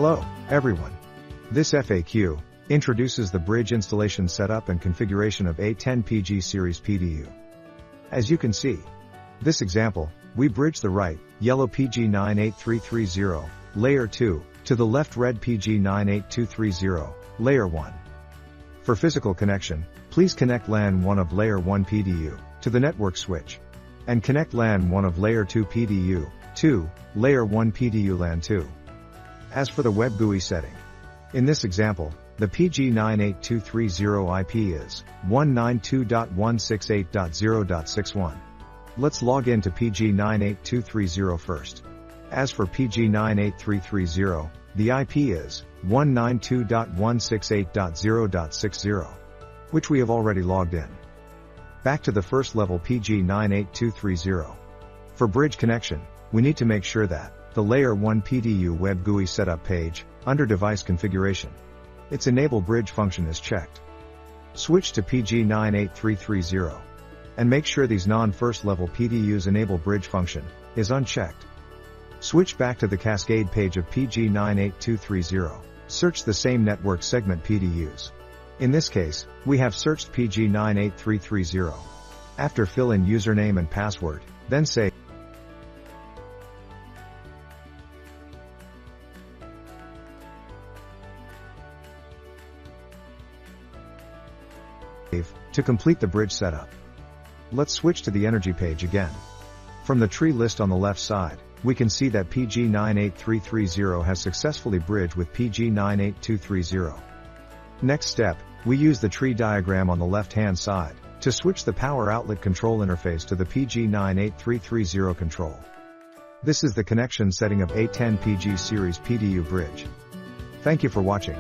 Hello, everyone. This FAQ introduces the bridge installation setup and configuration of A10PG series PDU. As you can see, this example, we bridge the right, yellow PG98330, layer 2, to the left red PG98230, layer 1. For physical connection, please connect LAN 1 of layer 1 PDU, to the network switch. And connect LAN 1 of layer 2 PDU, to, layer 1 PDU LAN 2. As for the web GUI setting, in this example, the PG98230 IP is 192.168.0.61. Let's log in to PG98230 first. As for PG98330, the IP is 192.168.0.60, which we have already logged in. Back to the first level PG98230. For bridge connection, we need to make sure that the layer 1 PDU web GUI setup page, under device configuration, its enable bridge function is checked. Switch to PG98330. And make sure these non-first level PDU's enable bridge function is unchecked. Switch back to the cascade page of PG98230. Search the same network segment PDUs. In this case, we have searched PG98330. After fill in username and password, then say to complete the bridge setup. Let's switch to the energy page again. From the tree list on the left side, we can see that PG98330 has successfully bridged with PG98230. Next step, we use the tree diagram on the left-hand side to switch the power outlet control interface to the PG98330 control. This is the connection setting of A10PG series PDU bridge. Thank you for watching.